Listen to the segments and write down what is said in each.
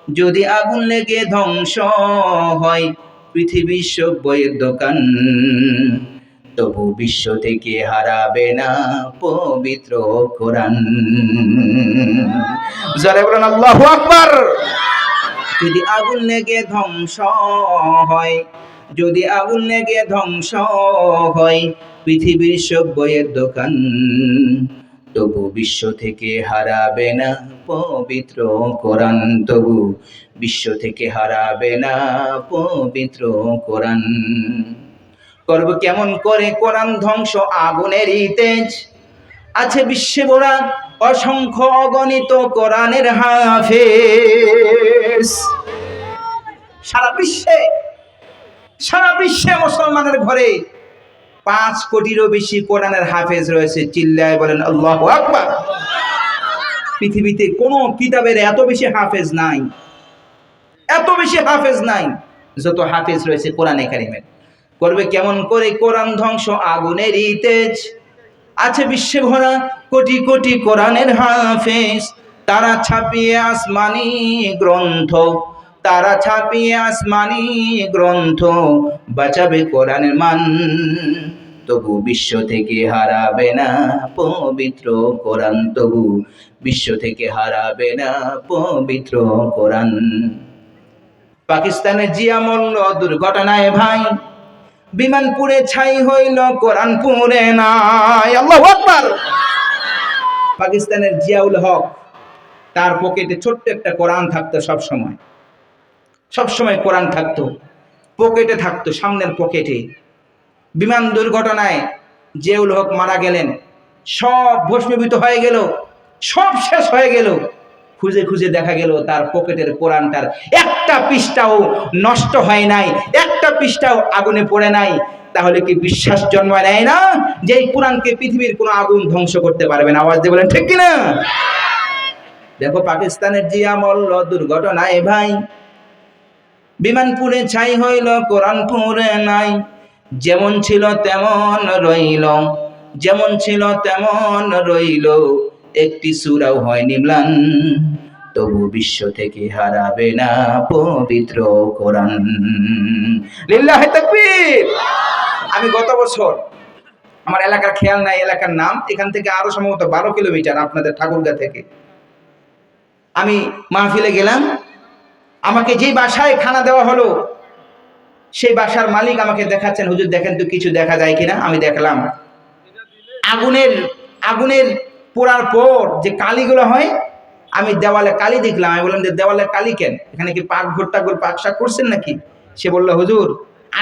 যদি আগুন লেগে ধ্বংস হয় পৃথিবীর সব বইয়ের দোকান, তবু বিশ্ব থেকে হারাবে না পবিত্র কোরআন। যারা বলেন আল্লাহু আকবার। যদি আগুন লেগে ধ্বংস হয়, যদি আগুন লেগে ধ্বংস হয় পৃথিবীর সব বইয়ের দোকান, তবু বিশ্ব থেকে হারাবে না পবিত্র কোরআন, তবু বিশ্ব থেকে হারাবে না পবিত্র কোরআন। করব কেমন করে কোরআন ধ্বংস, আগুনেরই তেজ আছে বিশ্বে ভরা অসংখ্য অগণিত কোরআনের হাফেজ। সারা বিশ্বে মুসলমানের ঘরে 5 কোটিরও বেশি কোরআনের হাফেজ রয়েছে। চিল্লায় বলেন আল্লাহু আকবার। পৃথিবীতে কোনো কিতাবের এত বেশি হাফেজ নাই, এত বেশি হাফেজ নাই যত হাফেজ রয়েছে কোরআনে কারিমের। করবে কেমন করে কোরআন ধ্বংস, আগুনেরই তেজ আছে বিশ্বে ভরা কোটি কোটি কোরআনের হাফেজ। তারা ছাপিয়ে আসমানি গ্রন্থ, তারা ছাপিয়ে আসমানি গ্রন্থ, বাঁচাবে কোরআনের মান, তবু বিশ্ব থেকে হারাবে না পবিত্র কোরআন, তবু বিশ্ব থেকে হারাবে না পবিত্র কোরআন। পাকিস্তানের জিয়া মল্ল দুর্ঘটনায় ভাই বিমান পুড়ে ছাই হইল, কোরআন পুড়ে নাই। আল্লাহু আকবার। পাকিস্তানের জিয়াউল হক, তার পকেটে ছোট্ট একটা কোরআন থাকতো, সবসময় কোরআন থাকতো, পকেটে থাকতো, সামনের পকেটে। বিমান দুর্ঘটনায় জিয়াউল হক মারা গেলেন, সব ভস্মীভূত হয়ে গেল, সব শেষ হয়ে গেল। খুঁজে খুঁজে দেখা গেল তার পকেটের কোরআনটার একটা পৃষ্ঠাও নষ্ট হয় নাই, একটা পৃষ্ঠাও আগুনে পড়ে নাই। তাহলে কি বিশ্বাস জন্মায় নেয় না যে এই কোরআনকে পৃথিবীর কোনো আগুন ধ্বংস করতে পারবে না? আওয়াজ দিয়ে বলেন ঠিক কিনা? দেখো পাকিস্তানের জিয়া মল্ল দুর্ঘটনায় ভাই বিমান পুড়ে ছাই হইল, কোরআন পুড়ে নাই। যেমন ছিল তেমন রইল, যেমন ছিল তেমন রইল, একটি সূরাও হয়নি ম্লান, তবু বিশ্ব থেকে হারাবে না পবিত্র কোরআন। লিল্লাহি তাকবীর। আমি গত বছর, আমার এলাকার খেয়াল নাই এলাকার নাম, এখান থেকে আরো সম্ভবত 12 কিলোমিটার আপনাদের ঠাকুরগাঁ থেকে আমি মাহফিলে গেলাম। আমাকে যে বাসায় খানা দেওয়া হলো সেই বাসার মালিক আমাকে দেখাচ্ছেন, হুজুর দেখেন তো কিছু দেখা যায় কিনা। আমি দেখলাম আগুনের পোড়ার পর যে কালিগুলো হয়, আমি দেওয়ালে কালি দেখলাম। আমি বললাম যে দেওয়ালে কালি কেন, এখানে কি পাক ঘরটা পাকশাক করছেন নাকি? সে বলল হুজুর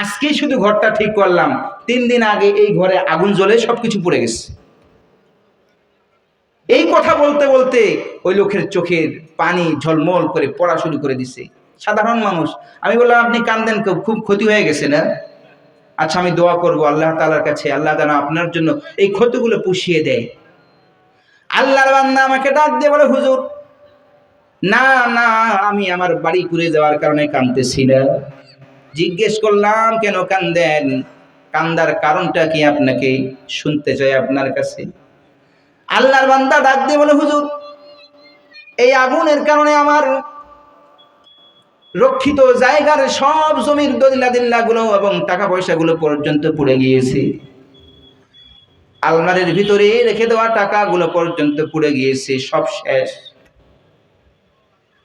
আজকেই শুধু ঘরটা ঠিক করলাম, 3 দিন আগে এই ঘরে আগুন জ্বলে সবকিছু পুড়ে গেছে। এই কথা বলতে বলতে ওই লোকের চোখের পানি ঝলমল করে পড়া শুরু করে দিছে। সাধারণ মানুষ। আমি বললাম আপনি কান্দেন, খুব ক্ষতি হয়ে গেছে না? আচ্ছা আমি দোয়া করবো আল্লাহ তাআলার কাছে, আল্লাহ যেন আপনার জন্য এই ক্ষতিগুলো পুষিয়ে দেয়। আল্লাহর বান্দা আমাকে ডাক দিয়ে বলে হুজুর না না, আমি আমার বাড়ি ঘুরে যাওয়ার কারণে কাঁদতেছি না। জিজ্ঞেস করলাম কেন কান্দেন, কান্দার কারণটা কি আপনাকে শুনতে চাই আপনার কাছে। আল্লাহর বান্দা ডাক দিয়ে বলে হুজুর এই আগুনের কারণে আমার রক্ষিত জায়গার সব জমির দলিলাদিল্লা গুলো এবং টাকা পয়সা গুলো পর্যন্ত পুড়ে গিয়েছে, আলমারির ভিতরে রেখে দেওয়া টাকাগুলো পর্যন্ত পুড়ে গিয়েছে, সব শেষ।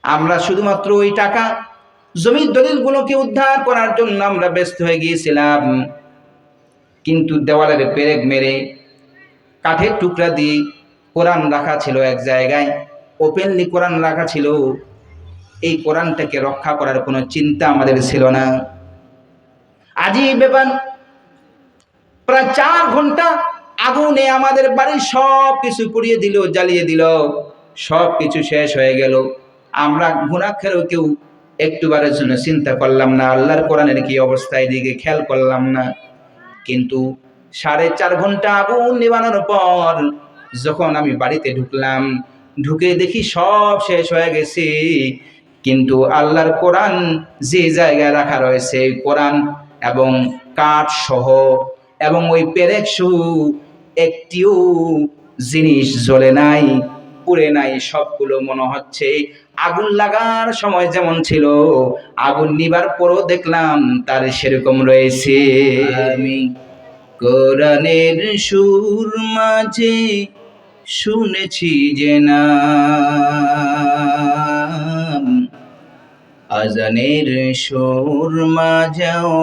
আমরা শুধুমাত্র ওই টাকা জমির দলিলগুলোকে উদ্ধার করার জন্য আমরা ব্যস্ত হয়ে গিয়েছিলাম, কিন্তু দেওয়ালের পেরেক মেরে কাঠের টুকরা দিয়ে কোরআন রাখা ছিল এক জায়গায়, ওপেনলি কোরআন রাখা ছিল। এই কোরআনটাকে রক্ষা করার কোনো চিন্তা আমাদের ছিল না। আজই ব্যাপার, প্রায় 4 ঘন্টা আগুনে আমাদের বাড়ির সব কিছু পুড়িয়ে দিল, জ্বালিয়ে দিল, সব কিছু শেষ হয়ে গেল। আমরা গুনাহগারও কেউ একটুবারের জন্য চিন্তা করলাম না, আল্লাহর কোরআনের কি অবস্থা এদিকে খেয়াল করলাম না। কিন্তু 4.5 ঘন্টা আগুন নিবানোর পর যখন আমি বাড়িতে ঢুকলাম, ঢুকে দেখি সব শেষ হয়ে গেছে, কিন্তু আল্লাহর কোরআন যে জায়গায় রাখা রয়েছে, কোরআন এবং কাঠ সহ এবং ওই পেরেক সহ একটিও জিনিস জ্বলে নাই, পুড়ে নাই, সবগুলো মনে হচ্ছে আগুন লাগার সময় যেমন ছিল, আগুন নিবার পরও দেখলাম তার সেরকম রয়েছে। আমি কোরআনের সুর মাঝে শুনেছি যে নাম, আজানের সুর মাঝেও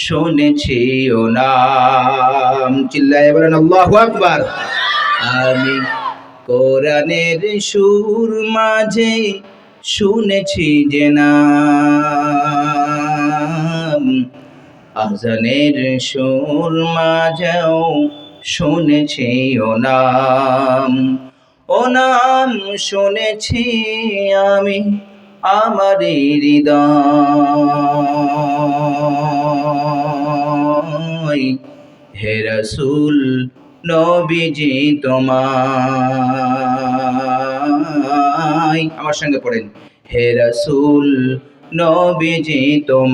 শুনেছি ও নাম। চিল্লায়ে বলেন আল্লাহু আকবার। আমি কোরআনের সুর মাঝে শুনেছি যে নাম, আজানের সুর মাঝেও শুনেছি ও নাম। ও নাম শুনেছি আমি আমার হৃদয়, হে রাসূল নবীজি তোমায়, আমার সঙ্গে পড়েন, হে রাসূল নবীজি তোমায়,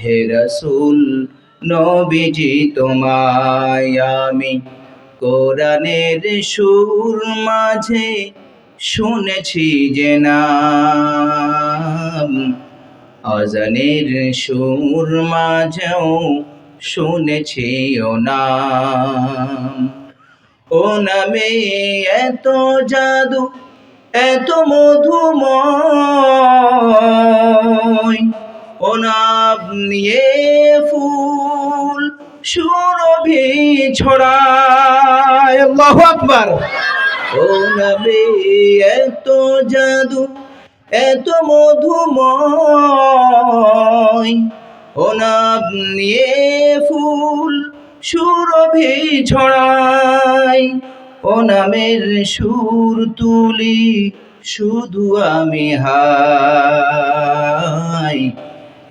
হে রাসূল নবীজি তোমায়। আমি কোরআনের সুর মাঝে শুনেছি যে নাম, আজানের সুর মাঝেও শুনেছি ও নাম। ও নামে এত জাদু, এত মধুময়, ও নাম নিয়ে ফুল সুরভি ছড়ায়। আল্লাহু আকবার। ও নামে এত জাদু, এত মধুময়, ও নাম নিয়ে ফুল সুরভি ছড়ায়। ও নামের সুর তুলি শুধু আমি হাই,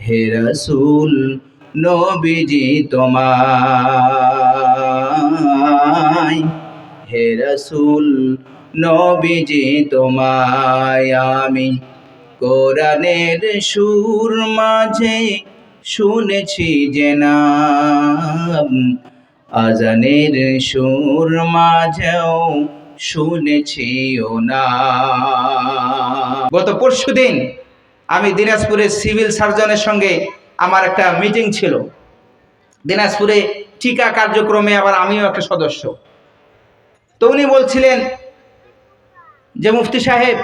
হে রাসূল নবীজি তোমায়, হে রাসূল নবীজি তোমায়। আমি কোরআনের সুর মাঝে শুনেছি যে নাম, আজানের সুর মাঝেও শুনেছি ও নাম। গত পরশুদিন আমি দিনাজপুরের সিভিল সার্জনের সঙ্গে আমার একটা মিটিং ছিল। দিনাজপুরে টিকা কার্যক্রমে আবার আমিও একটা সদস্য। তো উনি বলছিলেন যে মুফতি সাহেব,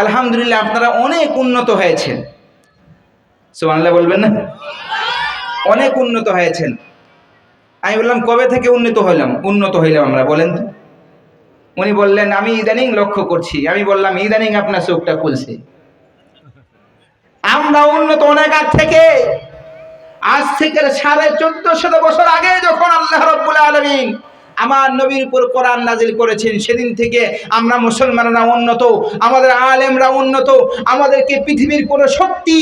আলহামদুলিল্লাহ আপনারা অনেক উন্নত হয়েছেন। সুবহানাল্লাহ বলবেন না? অনেক উন্নত হয়েছেন। আমি বললাম কবে থেকে উন্নত হইলাম আমরা, বলেন তো? উনি বললেন আমি ইদানিং লক্ষ্য করছি। আমি বললাম ইদানিং আপনার চোখটা খুলছে, আমরা উন্নত অনেক আগ থেকে। আজ থেকে 1450 বছর আগে যখন আল্লাহ রাব্বুল আলামিন আমার নবীর উপর কোরআন নাজিল করেছেন, সেদিন থেকে আমরা মুসলমানরা উন্নত, আমাদের আলেমরা উন্নত। আমাদেরকে পৃথিবীর কোনো শক্তি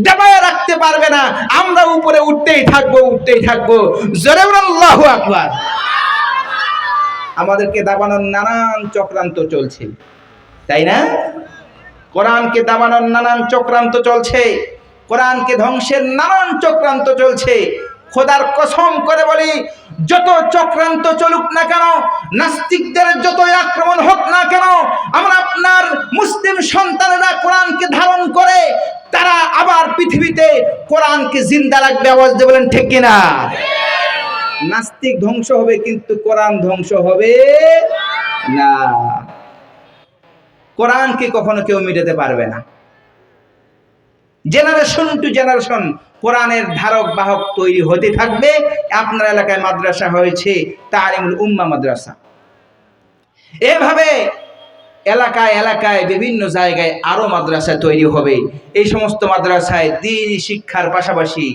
দাবায় রাখতে পারবে না। আমরা উপরে উঠতেই থাকবো, উঠতেই থাকবো। জোরে বলেন আল্লাহু আকবার। আমাদেরকে দাবানোর নানান চক্রান্ত চলছে, তাই না? কোরআনকে দাবানোর নানান চক্রান্ত চলছে, কোরআনকে ধ্বংসের নানান চক্রান্ত চলছে। খোদার কসম করে বলি, যত চক্রান্ত চলুক না কেন, নাস্তিকদের যতই আক্রমণ হোক না কেন, আমরা আপনার মুসলিম সন্তানেরা কোরআনকে ধারণ করে তারা আবার পৃথিবীতে কোরআনকে জিন্দা রাখবে। আওয়াজ দিয়ে বলেন ঠিক কিনা? নাস্তিক ধ্বংস হবে কিন্তু কোরআন ধ্বংস হবে না। কোরআনকে কখনো কেউ মিটাতে পারবে না। জেনারেশন টু জেনারেশন কোরআনের ধারক বাহক তৈরি হতে থাকবে। আপনার এলাকায় মাদ্রাসা হয়েছে তালিমুল উম্মাহ মাদ্রাসা, এভাবে এলাকায় এলাকায় বিভিন্ন জায়গায় আরো মাদ্রাসা তৈরি হবে। এই সমস্ত মাদ্রাসায় দ্বীনি শিক্ষার পাশাপাশি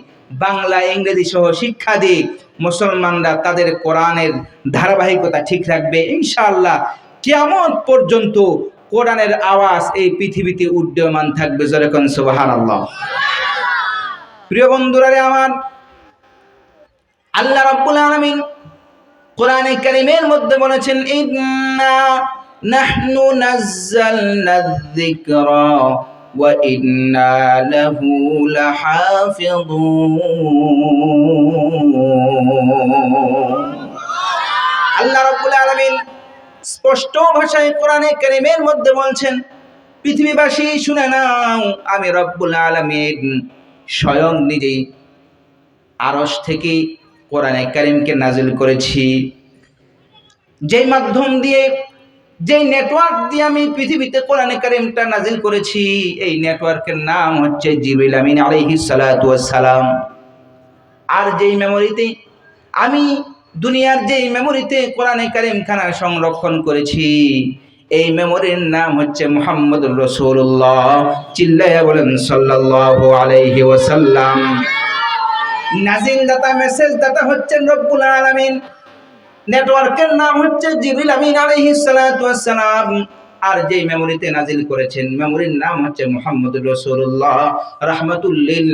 বাংলা ইংরেজি সহ শিক্ষা দিয়ে মুসলমানরা তাদের কোরআনের ধারাবাহিকতা ঠিক রাখবে ইনশাআল্লাহ। কিয়ামত পর্যন্ত কোরআনের আওয়াজ এই পৃথিবীতে উড্ডয়মান থাকবে। জোরে কোন সুবহানাল্লাহ। প্রিয় বন্ধুরা রে আমার, আল্লাহ রাব্বুল আলামিন কোরআনে কারীমের মধ্যে বলেছেন, ইন্না নাহনু নাযালনা যিকরা ওয়া ইন্না লাহু লাহাফিযুন। আল্লাহ রাব্বুল আলামিন স্পষ্ট ভাষায় কোরআনে কারীমের মধ্যে বলছেন, পৃথিবীবাসী শুনে নাও, আমি রব্বুল আলামিন স্বয়ং নিজেই আরশ থেকে কোরআনে কারীমকে নাজিল করেছি। যেই মাধ্যম দিয়ে, যেই নেটওয়ার্ক দিয়ে আমি পৃথিবীতে কোরআনে কারীমটা নাজিল করেছি, এই নেটওয়ার্কের নাম হচ্ছে জিবরিল আমিন আলাইহিস সালাতু ওয়াস সালাম। আর যেই মেমোরিতে আমি দুনিয়ার যেই মেমোরিতে কোরআনে কারীম খানা সংরক্ষণ করেছি, এই মেমোরির নাম হচ্ছে মুহাম্মদুর রাসূলুল্লাহ। চিল্লায়া বলেন সাল্লাল্লাহু আলাইহি ওয়াসাল্লাম। নাজিল দাতা, মেসেজ দাতা হচ্ছেন রব্বুল আলামিন। নেটওয়ার্কের নাম হচ্ছে জিবরিল আমিন আলাইহিস সালাতু ওয়াস সালাম। আর যেই মেমোরিতে নাজিল করেছেন, মেমোরির নাম হচ্ছে মুহাম্মদুর রাসূলুল্লাহ রাহমাতুল লিল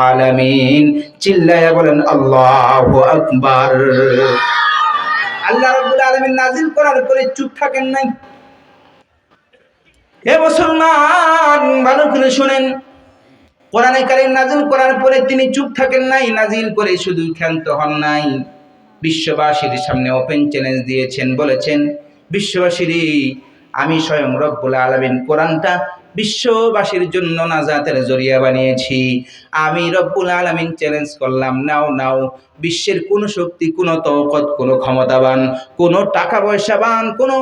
আলামিন। চিল্লায়া বলেন আল্লাহু আকবার। আল্লাহ রাব্বুল আলামিন নাজিল করার পরে চুপ থাকেন নাই। হে মুসলমান, ভালো করে শুনেন, কোরআনে কারীম নাজিল করার পরে তিনি চুপ থাকেন নাই। নাজিল করে শুধু ক্ষান্ত হন নাই, বিশ্ববাসীর সামনে ওপেন চ্যালেঞ্জ দিয়েছেন, বলেছেন, বিশ্ববাসীরে, আমি স্বয়ং রব্বুল আলামিন কোরআনটা বিশ্ববাসীর জন্য নাজাতের জরিয়া বানিয়েছি। আমি রব্বুল আলামিন চ্যালেঞ্জ করলাম, নাও নাও, বিশ্বের কোনো শক্তি, কোনো তাকত, কোনো ক্ষমতাবান, কোনো টাকা পয়সাবান, কোনো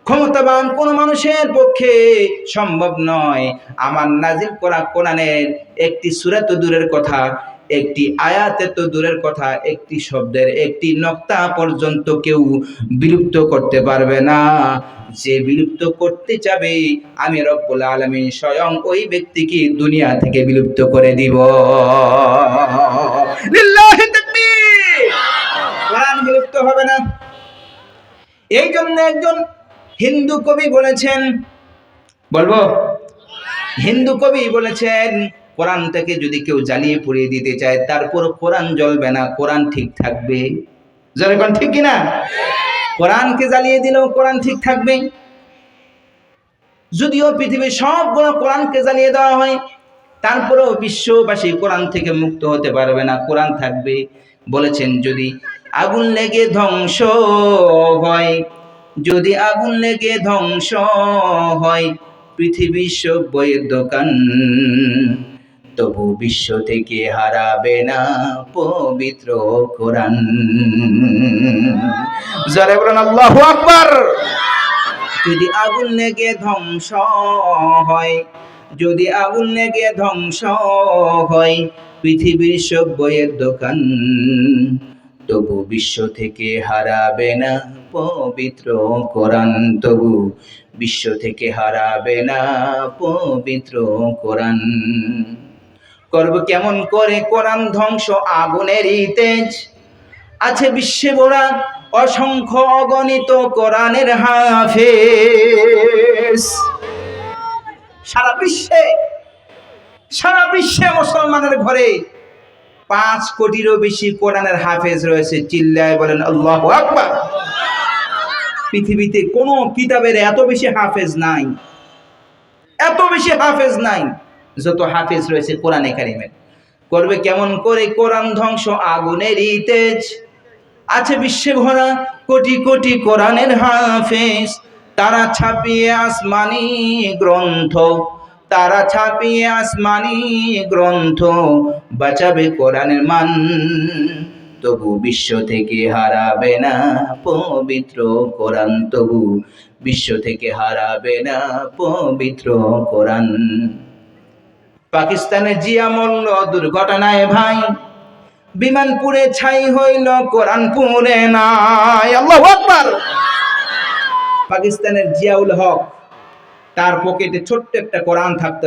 ক্ষমতাবান কোন মানুষের পক্ষে সম্ভব নয় আমার নাজিল করা কোরআনের একটি সূরা তো দূরের কথা, একটি আয়াতে তো দূরের কথা, একটি শব্দের একটি নক্তা পর্যন্ত কেউ বিলুপ্ত করতে পারবে না। যে বিলুপ্ত করতে চাবে, আমি রব্বুল আলামিন স্বয়ং ওই ব্যক্তিকে দুনিয়া থেকে বিলুপ্ত করে দিব। লিল্লাহি তাকবীর। কোরআন বিলুপ্ত হবে না। এই জন্য একজন হিন্দু কবি বলেছেন, বলবো, হিন্দু কবি বলেছেন, কোরআনটাকে যদি কেউ জ্বালিয়ে পুড়িয়ে দিতে চায়, তারপর কোরআন জ্বলবে না, কোরআন ঠিক থাকবে। যেরকম ঠিক কিনা? কোরআনকে জ্বালিয়ে দিলেও কোরআন ঠিক থাকবে। যদিও পৃথিবীর সবগুলো কোরআনকে জ্বালিয়ে দেওয়া হয়, তারপরেও বিশ্ববাসী কোরআন থেকে মুক্ত হতে পারবে না, কোরআন থাকবে। বলেছেন, যদি আগুন লেগে ধ্বংস হয়, যদি আগুন লেগে ধ্বংস হয় পৃথিবীর সব বইয়ের দোকান, তবু বিশ্ব থেকে হারাবে না পবিত্র কোরআন। জোরে বলেন আল্লাহু আকবার। যদি আগুন লেগে ধ্বংস হয়, যদি আগুন লেগে ধ্বংস হয় পৃথিবীর সব বইয়ের দোকান, তবু বিশ্ব থেকে হারাবে না পবিত্র কোরআন, তবু বিশ্ব থেকে হারাবে না পবিত্র কোরআন। করব কেমন করে কোরআন ধ্বংস, আগুনেরই তেজ আছে বিশ্বে ভরা, অসংখ্য অগণিত কোরআনের হাফেজ। সারা বিশ্বে মুসলমানের ঘরে 5 কোটিরও বেশি কোরআনের হাফেজ রয়েছে। চিল্লায় বলেন আল্লাহু আকবার। পৃথিবীতে কোনো কিতাবের এত বেশি হাফেজ নাই, এত বেশি হাফেজ নাই যত হাফেজ রয়েছে কোরআনে কারীমের। করবে কেমন করে কোরআন ধ্বংস, আগুনেরই তেজ আছে বিশ্বে ভরা, কোটি কোটি কোরআনের হাফেজ। তারা ছাপিয়ে আসমানি গ্রন্থ, তারা ছাপিয়ে আসমানি গ্রন্থ, বাঁচাবে কোরআনের মান, তবু বিশ্ব থেকে হারাবে না পবিত্র কোরআন, তবু বিশ্ব থেকে হারাবে না পবিত্র কোরআন। পাকিস্তানের জিয়া মল্ল দুর্ঘটনায় ভাই, বিমান পুড়ে ছাই হইল, কোরআন পুড়ে নাই। আল্লাহু আকবার। পাকিস্তানের জিয়াউল হক, তার পকেটে ছোট্ট একটা কোরআন থাকতো,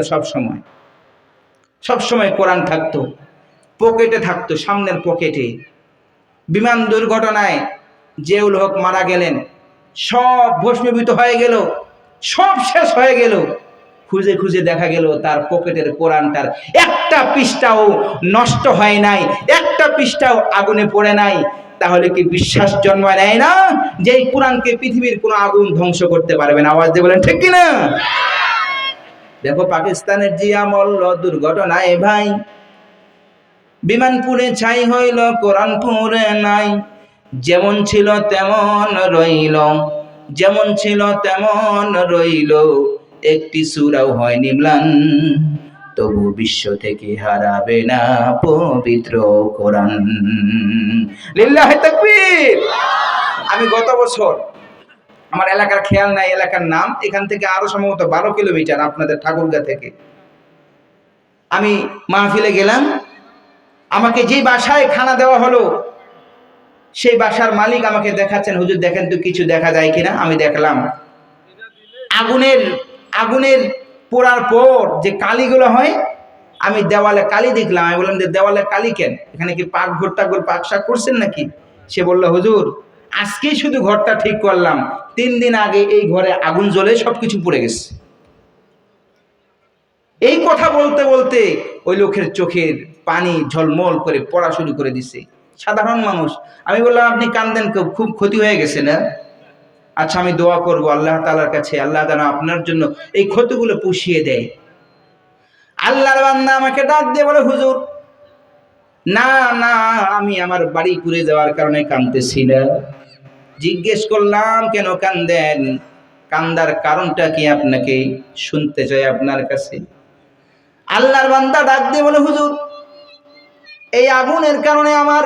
সব সময় কোরআন থাকতো, পকেটে থাকতো, সামনের পকেটে। বিমান দুর্ঘটনায় জিয়াউল হক মারা গেলেন, সব ভস্মীভূত হয়ে গেল, সব শেষ হয়ে গেল। খুঁজে খুঁজে দেখা গেল তার পকেটের কোরআনটার একটা পৃষ্ঠাও নষ্ট হয় নাই, একটা পৃষ্ঠাও আগুনে পড়ে নাই। তাহলে কি বিশ্বাস জন্মায় নেয় না যে এই কোরআনকে পৃথিবীর কোনো আগুন ধ্বংস করতে পারবে না? আওয়াজ দিয়ে বলেন ঠিক কিনা? দেখো, পাকিস্তানের জিয়া মল্ল দুর্ঘটনায় ভাই, বিমান পুড়ে ছাই হইল, কোরআন পুড়ে নাই। যেমন ছিল তেমন রইল, যেমন ছিল তেমন রইল, একটি সূরাও হয়নি ম্লান, তবু বিশ্ব থেকে হারাবে না পবিত্র কোরআন। লিল্লাহি তাকবীর। আমি গত বছর, আমার এলাকার খেয়াল নাই এলাকার নাম, এখান থেকে আরো সম্ভবত 12 কিলোমিটার আপনাদের ঠাকুরগাঁ থেকে, আমি মাহফিলে গেলাম। আমাকে যে বাসায় খানা দেওয়া হলো, সেই বাসার মালিক আমাকে দেখাচ্ছেন, হুজুর দেখেন তো কিছু দেখা যায় কিনা। আমি দেখলাম আগুনের আগুনের পোড়ার পর যে কালিগুলো হয়, আমি দেওয়ালে কালি দেখলাম। আমি বললাম যে দেওয়ালে কালি কেন, এখানে কি পাক ঘরটা পাক শাক করছেন নাকি? সে বলল হুজুর আজকেই শুধু ঘরটা ঠিক করলাম, 3 দিন আগে এই ঘরে আগুন জ্বলে সবকিছু পুড়ে গেছে। এই কথা বলতে বলতে ওই লোকের চোখের পানি ঝলমল করে পড়া শুরু করে দিছে। সাধারণ মানুষ। আমি বললাম আপনি কান্দেন, খুব ক্ষতি হয়ে গেছে না? আচ্ছা আমি দোয়া করব আল্লাহ তাআলার কাছে, আল্লাহ যেন আপনার জন্য এই ক্ষতিগুলো পুষিয়ে দেয়। আল্লাহর বান্দা আমাকে ডাক দিয়ে বলে হুজুর না না, আমি আমার বাড়ি ঘুরে যাওয়ার কারণে কাঁদতেছি না। জিজ্ঞেস করলাম কেন কান্দেন, কান্দার কারণটা কি আপনাকে শুনতে চাই আপনার কাছে। আল্লাহর বান্দা ডাক দিয়ে বলে হুজুর এই আগুনের কারণে আমার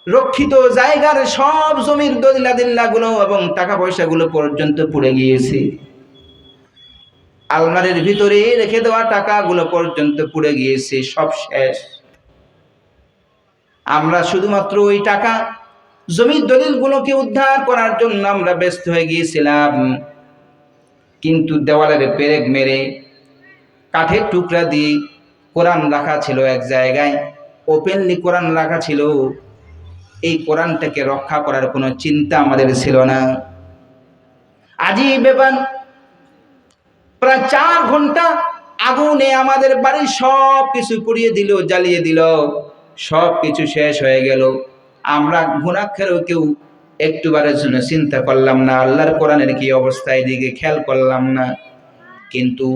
রক্ষিত জায়গার সব জমির দলিলাদিল্লা গুলো এবং টাকা পয়সা গুলো পর্যন্ত পুড়ে গিয়েছে। আলমারির ভিতরে রেখে দেওয়া টাকাগুলো পর্যন্ত পুড়ে গিয়েছে, সব শেষ। আমরা শুধুমাত্র ওই টাকা জমির দলিলগুলোকে উদ্ধার করার জন্য আমরা ব্যস্ত হয়ে গিয়েছিলাম, কিন্তু দেওয়ালের পেরেক মেরে কাঠের টুকরা দিয়ে কোরআন রাখা ছিল এক জায়গায়, ওপেনলি কোরআন রাখা ছিল। এই কোরআনটাকে রক্ষা করার কোনো চিন্তা আমাদের ছিল না। আজই ব্যাপার, প্রায় 4 ঘন্টা আগুনে আমাদের বাড়ির সব কিছু পুড়িয়ে দিল, জ্বালিয়ে দিল, সব কিছু শেষ হয়ে গেল। আমরা গুনাহগারও কেউ একটুবারের জন্য চিন্তা করলাম না, আল্লাহর কোরআনের কি অবস্থা এদিকে খেয়াল করলাম না। কিন্তু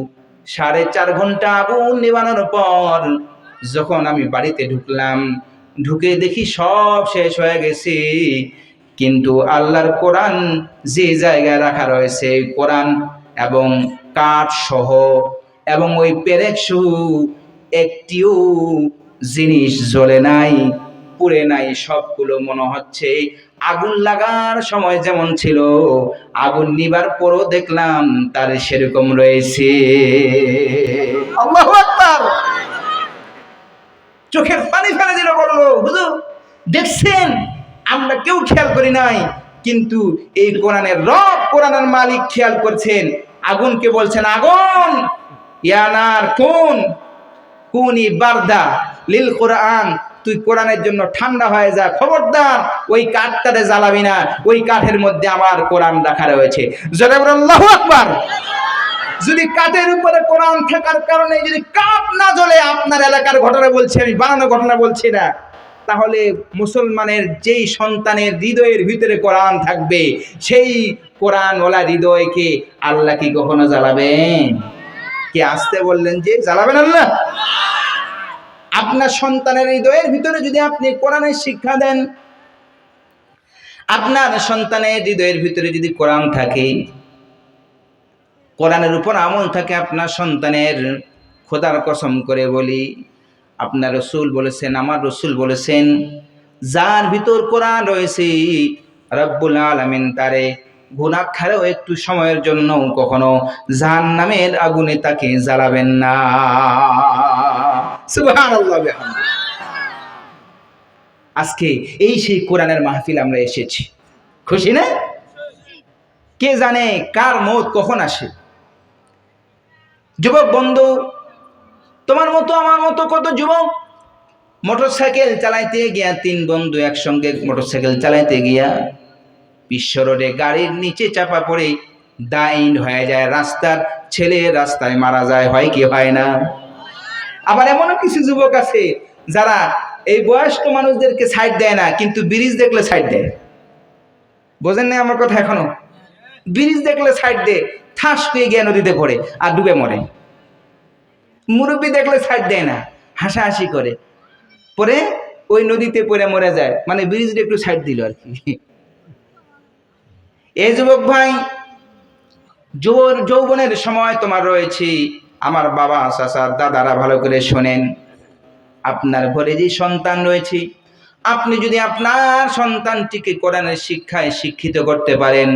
4.5 ঘন্টা আগুন নিবানোর পর যখন আমি বাড়িতে ঢুকলাম, ঢুকে দেখি সব শেষ হয়ে গেছে, কিন্তু আল্লাহর কোরআন যে জায়গায় রাখা রয়েছে, কোরআন এবং কাঠ সহ এবং ওই পেরেক সহ একটিও জিনিস জ্বলে নাই, পুড়ে নাই। সবগুলো মনে হচ্ছে আগুন লাগার সময় যেমন ছিল, আগুন নিবার পরও দেখলাম তার সেরকম রয়েছে। আল্লাহু আকবার। চোখের পানি ফেলে দিল, বলল হুজুর দেখছেন আমরা কেউ খেয়াল করি নাই, কিন্তু এই কোরআনের রব, কোরআনের মালিক খেয়াল করছেন। আগুনকে বলছেন আগুন ইয়ানার কুনি বারদা লিল কোরআন, তুই কোরআনের জন্য ঠান্ডা হয়ে যা, খবরদার ওই কাঠটারে জ্বালাবি না, ওই কাঠের মধ্যে আমার কোরআন রাখা রয়েছে। জোরে বলেন আল্লাহু আকবার। যদি কাঠের উপরে কোরআন থাকার কারণে যদি কাঠ না জ্বলে, আপনার এলাকার ঘটনা বলছি আমি, বানানো ঘটনা বলছি না, তাহলে মুসলমানের যেই সন্তানের হৃদয়ের ভিতরে কোরআন থাকবে, সেই কোরআনওয়ালা হৃদয়কে আল্লাহ কি কখনো জ্বালাবেন? কি আসতে বললেন যে জ্বালাবেন আল্লাহ? আপনার সন্তানের হৃদয়ের ভিতরে যদি আপনি কোরআনের শিক্ষা দেন, আপনার সন্তানের হৃদয়ের ভিতরে যদি কোরআন থাকে, কোরআনের উপর আমল থাকে আপনার সন্তানের, খোদার কসম করে বলি, আপনার রসুল বলেছেন, আমার রসুল বলেছেন, যার ভিতর কোরআন রয়েছে রব্বুল আলামিন তারে গুনাহগারও একটু সময়ের জন্য কখনো জাহান্নামের আগুনে তাকে জ্বালাবেন না। সুবহানাল্লাহ। আজকে এই সেই কোরআনের মাহফিল আমরা এসেছি, খুশি না? কে জানে কার মৌত কখন আসে। যুবক বন্ধু, তোমার মতো আমার মতো কত যুবক মোটরসাইকেল চালাইতে গিয়া, 3 বন্ধু একসঙ্গে মোটরসাইকেল চালাইতে গিয়া বিশ্ব রোডে গাড়ির নিচে চাপা পড়ে ডাইন হয়ে যায়, রাস্তার ছেলে রাস্তায় মারা যায়, হয় কি হয় না? আবার এমনও কিছু যুবক আছে যারা এই বয়স্ক মানুষদেরকে সাইড দেয় না, কিন্তু ব্রিজ দেখলে সাইড দেয়। বোঝেন না আমার কথা এখনো? ব্রিজ দেখলে সাইড দেয়, ঠাস করে গিয়ে নদীতে পড়ে আর ডুবে মরে। মুরব্বী দেখলে সাইড দেয় না, হাসাহাসি করে, পরে ওই নদীতে পড়ে মরে যায়, মানে ব্রিজটা একটু সাইড দিল আর কি। এই যুবক ভাই, যৌবনের সময় তোমার রয়েছে। আমার বাবা, চাচা, দাদারা ভালো করে শোনেন, আপনার ঘরে যে সন্তান রয়েছে, আপনি যদি আপনার সন্তানটিকে কোরআনের শিক্ষায় শিক্ষিত করতে পারেন,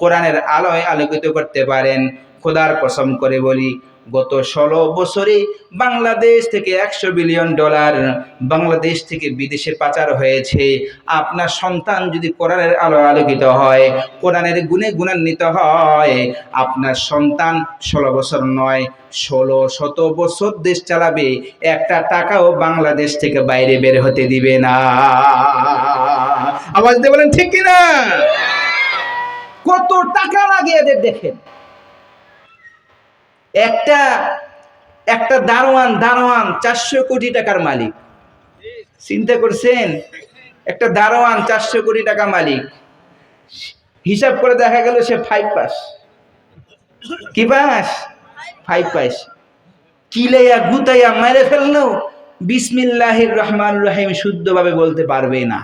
কোরআনের আলোয় আলোকিত করতে পারেন, খোদার কসম করে বলি, গত 16 বছরে বাংলাদেশ থেকে $100 বিলিয়ন বাংলাদেশ থেকে বিদেশে পাচার হয়েছে। আপনার সন্তান যদি কোরআনের আলোয় আলোকিত হয়, কোরআনের গুণে গুণান্বিত হয়, আপনার সন্তান 16 বছর নয়, 1600 বছর দেশ চালাবে, একটা টাকাও বাংলাদেশ থেকে বাইরে বের হতে দিবে না। আওয়াজ দিয়ে বলেন ঠিক কিনা? কত টাকা লাগে এদের দেখেন। একটা দারোয়ান 400 কোটি টাকার মালিক। চিন্তা করছেন? একটা দারোয়ান 400 কোটি টাকা মালিক, হিসাব করে দেখা গেল সে 5 পাস। কি পাস? 5 পাস। কিলাইয়া গুতাইয়া মেরে ফেললো, বিসমিল্লাহির রহমানির রহিম শুদ্ধভাবে বলতে পারবে না।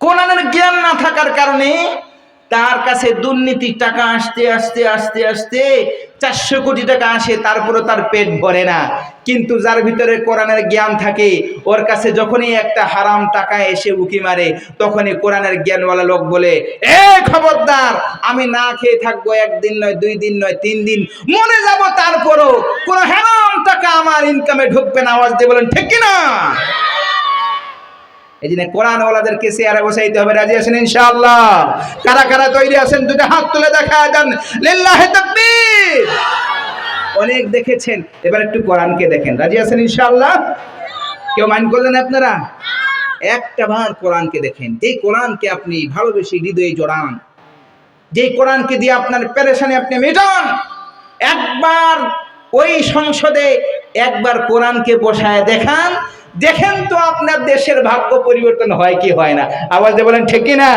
কোরআনের জ্ঞান না থাকার কারণে তার কাছে দুর্নীতির টাকা আসতে আসতে আসতে আসতে 400 কোটি টাকা আসে, তারপরে তার পেট ভরে না। কিন্তু যার ভিতরে কোরআনের জ্ঞান থাকে, ওর কাছে যখনই একটা হারাম টাকা এসে উকি মারে, তখনই কোরআনের জ্ঞানওয়ালা লোক বলে, এ খবরদার, আমি না খেয়ে থাকবো 1 দিন নয়, 2 দিন নয়, 3 দিন, মরে যাব, তারপরও কোনো হারাম টাকা আমার ইনকামে ঢুকবে না। আওয়াজ দিয়ে বলেন ঠিক কিনা? এই জন্য কোরআনওয়ালাদেরকে চেয়ারে বসাইতে হবে। রাজি আছেন ইনশাআল্লাহ? কারা কারা তৈরি আছেন? দুটো হাত তুলে দেখা যান। লিল্লাহি তাকবীর। অনেক দেখেছেন, এবার একটু কোরআনকে দেখেন। রাজি আছেন ইনশাআল্লাহ? কেউ মাইন্ড করলেন আপনারা? একটা বার কোরআনকে দেখেন। এই কোরআনকে আপনি ভালোবেসে হৃদয়ে জড়ান, যে কোরআনকে দিয়ে আপনার পেরেশানি আপনি মেটান। একবার ওই সংসদে একবার কোরআনকে বসায় দেখান, দেখেন তো আপনার দেশের ভাগ্য পরিবর্তন হয় কি হয় না। আওয়াজ দিয়ে বলেন ঠিক কিনা?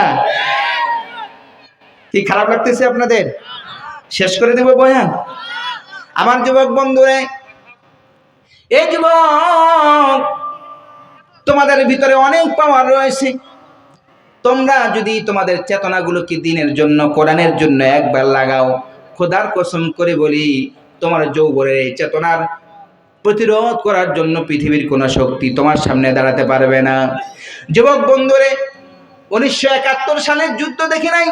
কি খারাপ লাগতেছে আপনাদের? শেষ করে দেব বয়ান। আমার যুবক বন্ধুরা, এই যুবক, তোমাদের ভিতরে অনেক পাওয়ার রয়েছে। তোমরা যদি তোমাদের চেতনাগুলোকে দিনের জন্য, কোরআনের জন্য একবার লাগাও, খোদার কসম করে বলি, তোমার যৌবনের চেতনার প্রতিরোধ করার জন্য পৃথিবীর কোনো শক্তি তোমার সামনে দাঁড়াতে পারবে না। যুবক বন্ধুরে, 1971 সালের যুদ্ধ দেখি নাই,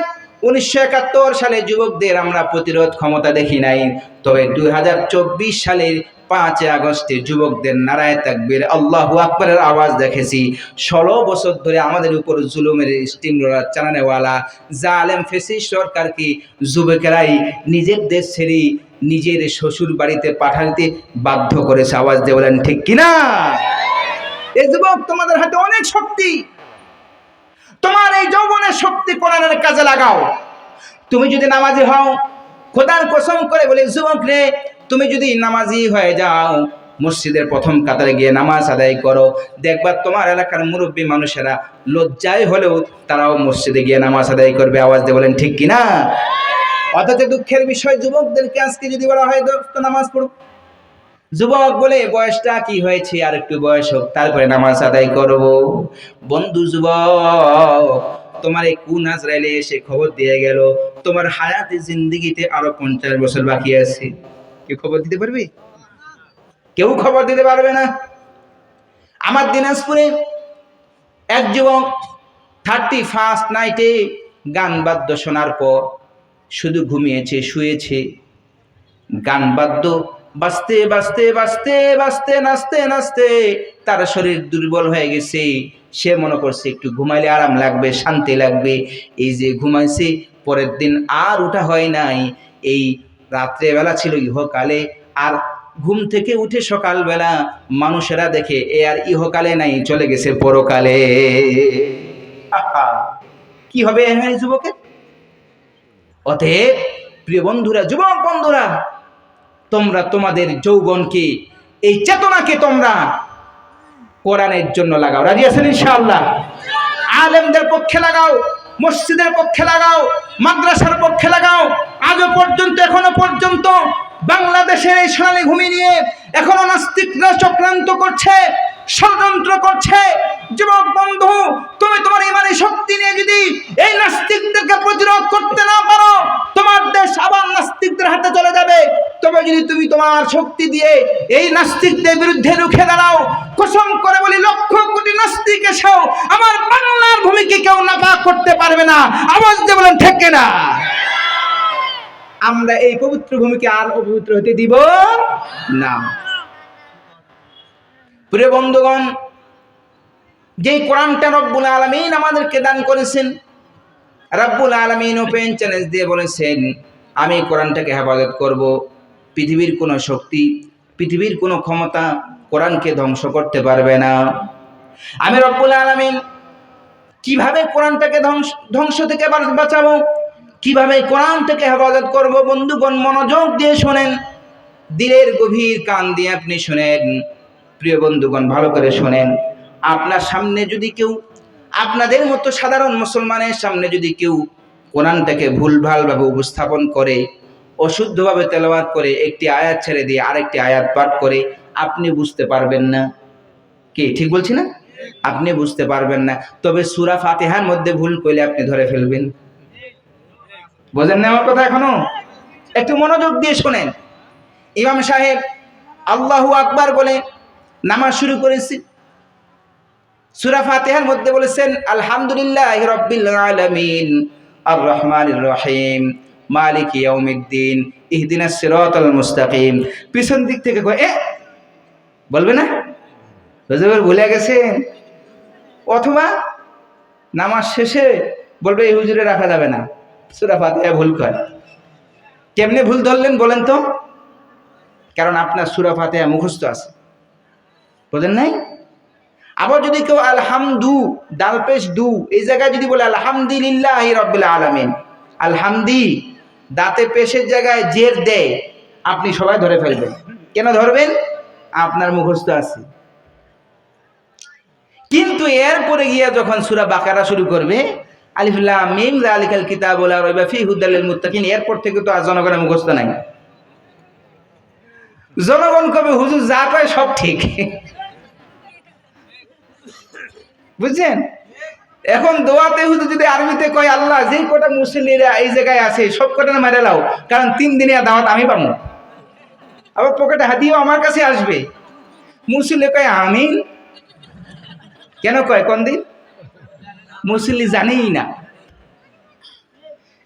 1971 সালে যুবকদের আমরা প্রতিরোধ ক্ষমতা দেখি নাই। তবে 2024 সালের 5 আগস্টে যুবকদের নারায়ে তাকবীর, আল্লাহু আকবারের আওয়াজ দেখেছি। 16 বছর ধরে আমাদের উপর জুলুমের স্টিম রোলার চালানেওয়ালা জালেম ফেসিস্ট সরকারকে যুবকেরাই নিজের দেশ ছেড়ে নিজের শ্বশুর বাড়িতে পাঠাতে বাধ্য করেছে। আওয়াজ দিয়ে বলেন ঠিক কিনা? এই যুবক, তোমাদের হাতে অনেক শক্তি, তোমার এই যৌবনের শক্তি কোরআনের কাজে লাগাও। তুমি যদি নামাজি হও, খোদার কসম করে বলে যুবক রে, তুমি যদি নামাজি হয়ে যাও, মসজিদের প্রথম কাতারে গিয়ে নামাজ আদায় করো, দেখবা তোমার এলাকার মুরব্বী মানুষেরা লজ্জায় হলেও তারাও মসজিদে গিয়ে নামাজ আদায় করবে। আওয়াজ দিয়ে বলেন ঠিক কিনা? অথচ দুঃখের বিষয়, যুবকদেরকে আজকে যদি বলা হয় দোস্ত নামাজ পড়ো, যুবক বলে বয়সটা কি হয়েছে, আর একটু বয়স হোক তারপরে নামাজ আদায় করব। বন্ধু যুবক, তোমার এই কোন আজরাইলে এসে খবর দিয়ে গেল তোমার হায়াতে জিন্দেগিতে আরো 50 বছর বাকি আছে। কি খবর দিতে পারবে? কেউ খবর দিতে পারবে না। আমার দিনাজপুরে এক যুবক 31st নাইটে গান বাদ্য শোনার পর শুধু ঘুমিয়েছে, শুয়েছে। গান বাদ্য বাজতে বাজতে বাজতে বাজতে নাচতে নাচতে তার শরীর দুর্বল হয়ে গেছে। সে মনে করছে একটু ঘুমাইলে আরাম লাগবে, শান্তি লাগবে। এই যে ঘুমাইছে, পরের দিন আর ওঠা হয় নাই। এই রাত্রেবেলা ছিল ইহকালে, আর ঘুম থেকে উঠে সকালবেলা মানুষেরা দেখে এ আর ইহকালে নাই, চলে গেছে পরকালে। কি হবে এই যুবকের? অতএব প্রিয় বন্ধুরা, যুবক বন্ধুরা, তোমরা তোমাদের যৌবনকে, এই চেতনাকে তোমরা কোরআনের জন্য লাগাও। রাজি আছেন ইনশাআল্লাহ? আলেমদের পক্ষে লাগাও, মসজিদের পক্ষে লাগাও, মাদ্রাসার পক্ষে লাগাও। আজও পর্যন্ত, এখনো পর্যন্ত বাংলাদেশের এই সোনালী ভূমি নিয়ে এখনো নাস্তিকরা চক্রান্ত করছে, ষড়যন্ত্র করছে। যুবক বন্ধু, তুমি তোমার ইমানি শক্তি নিয়ে যদি এই নাস্তিকদেরকে প্রতিরোধ করতে না পারো, তোমার দেশ আবার নাস্তিকদের হাতে চলে যাবে। তবে যদি তুমি তোমার শক্তি দিয়ে এই নাস্তিকদের বিরুদ্ধে রুখে দাঁড়াও, কসম করে বলি লক্ষ কোটি নাস্তিক এসেও আমার বাংলার ভূমিকে কেউ নাপাক করতে পারবে না। আওয়াজ দিয়ে বলেন ঠিক কিনা? আমরা এই পবিত্র ভূমিকে আর অপবিত্র হতে দিব না। প্রিয় বন্ধুগণ, যে কোরআনটা রব্বুল আলামিন আমাদেরকে দান করেছেন, রব্বুল আলামিন ওপেন চ্যালেঞ্জ দিয়ে বলেছেন, আমি কোরআনটাকে হেফাজত করব। পৃথিবীর কোনো শক্তি, পৃথিবীর কোনো ক্ষমতা কোরআনকে ধ্বংস করতে পারবে না। আমি রব্বুল আলামিন কিভাবে কোরআনটাকে ধ্বংস থেকে বাঁচাবো, কিভাবে কোরআনটাকে হেফাজত করব, বন্ধুগণ মনোযোগ দিয়ে শোনেন, দিলের গভীর কান দিয়ে আপনি শোনেন। প্রিয় বন্ধুগণ, ভালো করে শোনেন। আপনার সামনে যদি কেউ, আপনাদের মতো সাধারণ মুসলমানের সামনে যদি কেউ কোরআনটাকে ভুলভালভাবে উপস্থাপন করে, অশুদ্ধভাবে তেলাওয়াত করে, একটি আয়াত ছেড়ে দিয়ে আরেকটি আয়াত পাঠ করে, আপনি বুঝতে পারবেন না। কি ঠিক বলছি না? আপনি বুঝতে পারবেন না। তবে সূরা ফাতিহার মধ্যে ভুল করলে আপনি ধরে ফেলবেন। বোঝেন না আমার কথা এখনো? একটু মনোযোগ দিয়ে শোনেন। ইমাম সাহেব আল্লাহু আকবার বলে নামাজ শুরু করেছে। সূরা ফাতিহার মধ্যে বলেছেন আলহামদুলিল্লাহি রাব্বিল আলামিন আর রহমানির রহিম মালিকি ইয়াউমিদ্দিন ইহদিনাস সিরাতাল মুস্তাকিম। পিছন দিক থেকে কয় বলবে না, হুজুর ভুলে গেছেন। অথবা নামাজ শেষে বলবে এই হুজুরে রাখা যাবে না, সূরা ফাতিহা ভুল করে। কেমনে ভুল ধরলেন বলেন তো? কারণ আপনার সূরা ফাতিহা মুখস্থ আছে, বুঝেন নাই? আবার যদি কেউ আলহামদু দাল পেশ দু এই জায়গায় যদি বলে আলহামদুলিল্লাহি রাব্বিল আলামিন, আলহামদি দাঁতে পেশের জায়গায় জের দেয়, আপনি সবাই ধরে ফেলবেন। কেন ধরবেন? আপনার মুখস্থ আছে। কিন্তু এরপরে গিয়া যখন সূরা বাকারা শুরু করবে, আলিফ লাম মিম যালিকাল কিতাবু লা রাইবা ফীহি হুদাল লিল মুত্তাকিন, এরপর থেকে তো আর জনগণের মুখস্থ নাই। জনগণ কবে হুজুর যা কয় সব ঠিক, বুঝছেন? এখন দোয়াতে হুজুর যদি আরবিতে কয় আল্লাহ যেই কটা মুসল্লিরা এই জায়গায় আছে সব কটা না মেরে লাও, কারণ 3 দিনের দাওয়াত আমি পাবো, আবার পকেটে হাতিও আমার কাছে আসবে। মুসল্লি কয় আমিন, কেন কয়? কোন দিন মুসল্লি জানেই না।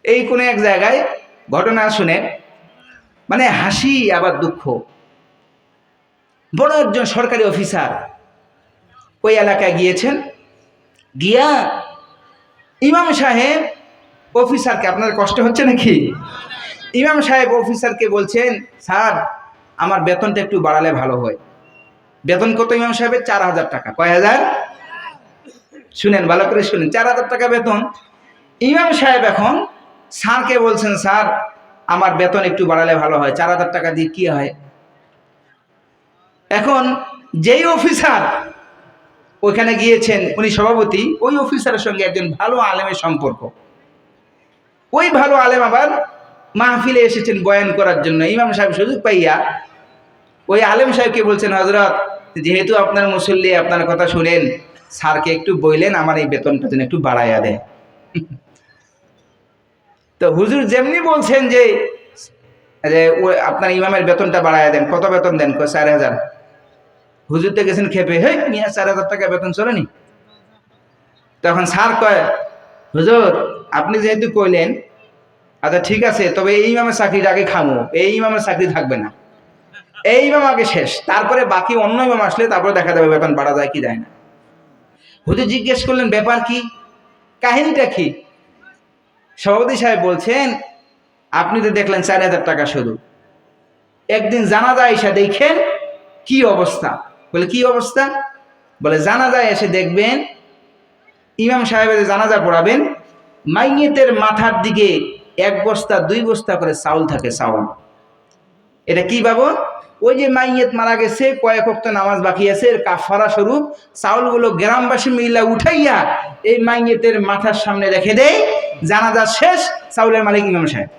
এই কোন এক জায়গায় ঘটনা শুনে মানে হাসি আবার দুঃখ। বড় একজন সরকারি অফিসার ওই এলাকায় গিয়েছেন, গিয়া ইমাম সাহেব অফিসারকে, আপনার কষ্ট হচ্ছে নাকি? ইমাম সাহেব অফিসারকে বলছেন, স্যার আমার বেতনটা একটু বাড়ালে ভালো হয়। বেতন কত ইমাম সাহেবের? 4000 টাকা। কয় হাজার? শুনেন ভালো করে শুনেন, 4000 টাকা বেতন। ইমাম সাহেব এখন স্যারকে বলছেন, স্যার আমার বেতন একটু বাড়ালে ভালো হয়, 4000 টাকা দিয়ে কি হয়? এখন যেই অফিসার ওইখানে গিয়েছেন, উনি সভাপতি, ওই অফিসারের সঙ্গে একজন ভালো আলেমের সম্পর্ক। ওই ভালো আলেম আবার মাহফিলে এসেছেন বয়ান করার জন্য। ইমাম সাহেব সুযোগ পাইয়া ওই আলেম সাহেবকে বলছেন, হযরত যেহেতু আপনার মুসল্লি, আপনার কথা শুনেন, স্যারকে একটু বললেন আমার এই বেতনটা যেন একটু বাড়াইয়া দেয়। তো হুজুর যেমনি বলছেন যে আপনার ইমামের বেতনটা বাড়াইয়া দেন, কত বেতন দেন? 4000। হুজুর তো গেছেন খেপে, হে মিয়া 4000 টাকা বেতন চলেনি। তখন স্যার কয়, হুজুর আপনি যেহেতু কইলেন, আচ্ছা ঠিক আছে, তবে এই ইমামের চাকরিটা আগে খামো, এই ইমামের চাকরি থাকবে না, এই ইমাম আগে শেষ, তারপরে বাকি অন্য ইমাম আসলে তারপরে দেখা যাবে বেতন বাড়া যায় কি যায় না। হুজুর জিজ্ঞেস করলেন ব্যাপার কি, কাহিনীটা কি? সভাপতি সাহেব বলছেন, আপনি তো দেখলেন 4000 টাকা শুধু, একদিন জানাজা এসে দেখেন কি অবস্থা। বলে কি অবস্থা? বলে জানাজায় এসে দেখবেন ইমাম সাহেবের জানাজা পড়াবেন, মাইয়েতের মাথার দিকে 1 বস্তা 2 বস্তা করে চাউল থাকে। চাউল এটা কি বাবু? ওই যে মাইয়েত মারা গেছে, কয়েক ওয়াক্ত নামাজ বাকি আছে, এর কাফারা স্বরূপ চাউলগুলো গ্রামবাসী মিল্লা উঠাইয়া এই মাইয়েতের মাথার সামনে রেখে দেয়। জানাজা শেষ, চাউলের মালিক ইমাম সাহেব।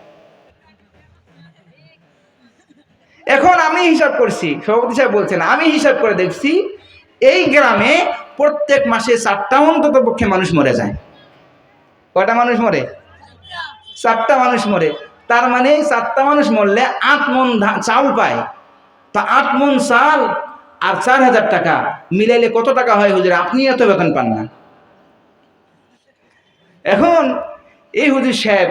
এখন আমি হিসাব করছি, সভাপতি সাহেব বলছেন, আমি হিসাব করে দেখছি এই গ্রামে প্রত্যেক মাসে 4টা অন্তত পক্ষে মানুষ মরে যায়। কয়টা মানুষ মরে? 4টা মানুষ মরে। তার মানে 4টা মানুষ মরলে 8 মণ চাউল পায়। তা 8 মণ চাল আর 4000 টাকা মিলাইলে কত টাকা হয় হুজুর? আপনি এত বেতন পান না। এখন এই হুজুর সাহেব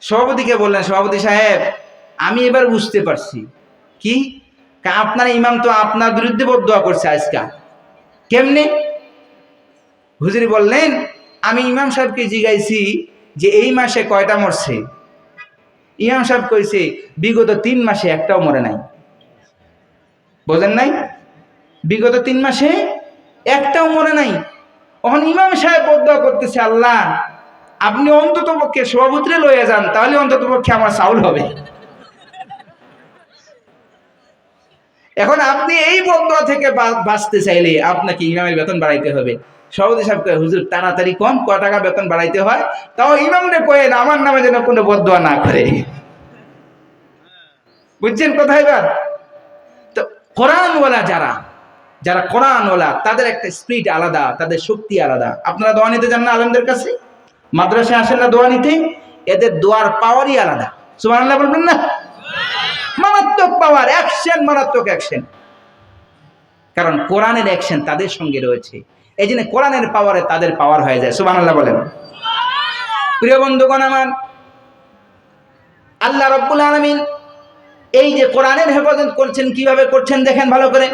সভাপতিকে বললেন, সভাপতি সাহেব আমি এবার বুঝতে পারছি। কি? আপনার ইমাম তো আপনার বিরুদ্ধে বদদোয়া করছে আজকা। কেমনে? হুজুর বললেন, আমি ইমাম সাহেবকে জিজ্ঞাইছি যে এই মাসে কয়টা মরছে। ইমাম সাহেব কইছে বিগত 3 মাসে একটাও মরে নাই। বোঝেন নাই? বিগত 3 মাসে একটাও মরে নাই। এখন ইমাম সাহেব বদদোয়া করতেছে, আল্লাহ আপনি অন্তত পক্ষে সভাপতিরে লইয়া যান, তাহলে অন্তত পক্ষে আমার চাউল হবে। এখন আপনি এই বদদোয়া থেকে বাঁচতে চাইলে আপনাকে ইমামের বেতন বাড়াইতে হবে। সভাপতি সাহেব কয়, হুজুর তাড়াতাড়ি কম ক টাকা বেতন বাড়াইতে হয়, তাও ইমামরে কয়েন আমার নামে যেন কোনো বদদোয়া না করে। বুঝছেন কোথায়? এবার তো কোরআনওয়ালা যারা কোরআনওয়ালা তাদের একটা স্পিরিট আলাদা, তাদের শক্তি আলাদা। আপনারা দোয়া নিতে যান না আলেমদের কাছে? মাদ্রাসায় আসেন না দোয়া নিতে? এদের দোয়ার পাওয়ারই আলাদা। সুবহানাল্লাহ বলবেন না? মারাত্মক পাওয়ার, অ্যাকশন, মারাত্মক অ্যাকশন। কারণ কোরআনের অ্যাকশন তাদের সঙ্গে রয়েছে, এই জন্য কোরআনের পাওয়ারে তাদের পাওয়ার হয়ে যায়। সুবহানাল্লাহ বলেন। প্রিয় বন্ধুগণ আমার, আল্লাহ রাব্বুল আলামিন এই যে কোরআনের হেফাজত করছেন, কিভাবে করছেন দেখেন ভালো করে।